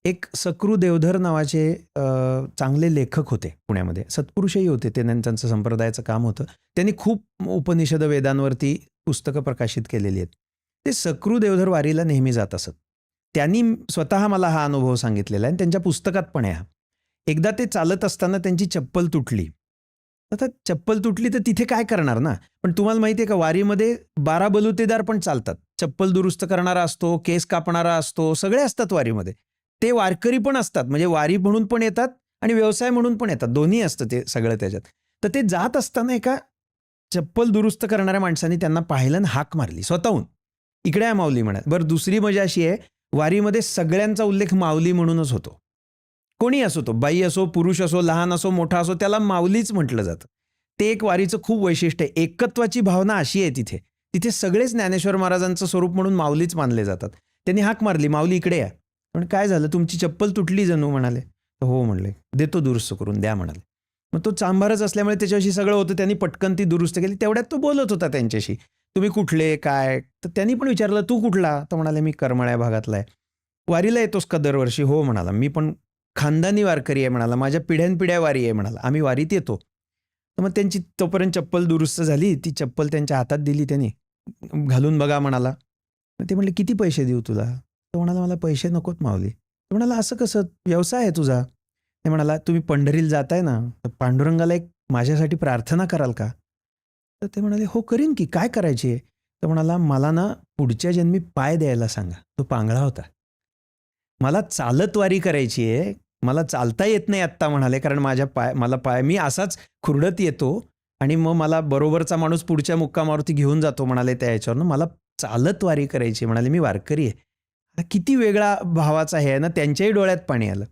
एक सकृ देवधर नावाचे चांगले लेखक होते पुण्यामध्ये, सत्पुरुषही होते, ते त्यांचं संप्रदायाचं काम होतं. त्यांनी खूप उपनिषद वेदांवरती पुस्तकं प्रकाशित केलेली आहेत. ते सकृ देवधर वारीला नेहमी जात असत. त्यांनी स्वतः मला हा अनुभव सांगितलेला आहे आणि त्यांच्या पुस्तकात पण आहे हा. एकदा ते चालत असताना त्यांची चप्पल तुटली. आता चप्पल तुटली तर तिथे काय करणार ना, पण तुम्हाला माहिती आहे का, वारीमध्ये 12 बलुतेदार पण चालतात. चप्पल दुरुस्त करणारा असतो, केस कापणारा असतो, सगळे असतात वारीमध्ये. ते वारकरी पण असतात, म्हणजे वारी म्हणून पण येतात आणि व्यवसाय म्हणून पण येतात, दोन्ही असतं ते सगळं त्याच्यात. तर ते जात असताना एका चप्पल दुरुस्त करणाऱ्या माणसाने त्यांना पाहिलं आणि हाक मारली स्वतःहून, इकडे आहे माऊली म्हणत. बरं, दुसरी मजा अशी आहे, वारीमध्ये सगळ्यांचा उल्लेख माऊली म्हणूनच होतो. कोणी असो, तो बाई असो, पुरुष असो, लहान असो, मोठा असो, त्याला माऊलीच म्हटलं जातं. ते एक वारीचं खूप वैशिष्ट्य आहे. एकत्वाची भावना अशी आहे तिथे. तिथे सगळेच ज्ञानेश्वर महाराजांचं स्वरूप म्हणून माऊलीच मानले जातात. त्यांनी हाक मारली, माऊली इकडे या. पण काय झालं, तुमची चप्पल तुटली जणू म्हणाले. हो म्हणले, देतो दुरुस्त करून, द्या म्हणाले. मग तो चांभारच असल्यामुळे त्याच्याशी सगळं होतं, त्यांनी पटकन ती दुरुस्त केली. तेवढ्यात तो बोलत होता त्यांच्याशी, तुम्ही कुठले काय. तर त्यांनी पण विचारलं, तू कुठला? तर म्हणाले, मी करमाळ्या भागातला आहे. वारीला येतोस का दरवर्षी? हो म्हणाला, मी पण खानदानी वारकरी आहे म्हणाला, माझ्या पिढ्यानपिढ्या वारी आहे म्हणाला, आम्ही वारीत येतो. तर मग त्यांची तोपर्यंत चप्पल दुरुस्त झाली. ती चप्पल त्यांच्या हातात दिली त्यांनी, घालून बघा म्हणाला. मग ते म्हणले, किती पैसे देऊ तुला? तो म्हणाला, मला पैसे नकोत माऊली. तो म्हणाला, असं कसं, व्यवसाय आहे तुझा? ते म्हणाला, तुम्ही पंढरीला जाताय ना, तर पांडुरंगाला एक माझ्यासाठी प्रार्थना कराल का? तर ते म्हणाले, हो करीन की, काय करायची आहे? तर म्हणाला, मला ना पुढच्या जन्मी पाय द्यायला सांगा. तो पांगळा होता. मला चालत वारी करायची आहे, मला चालता येत नाही आत्ता म्हणाले, कारण मला पाय मी असाच खुरडत येतो आणि मग मला बरोबरचा माणूस पुढच्या मुक्कामावरती घेऊन जातो म्हणाले त्या ह्याच्यावरनं, मला चालत वारी करायची म्हणाले, मी वारकरी आहे. किती वेगळा भावाचा हे आहे ना, त्यांच्याही डोळ्यात पाणी आलं.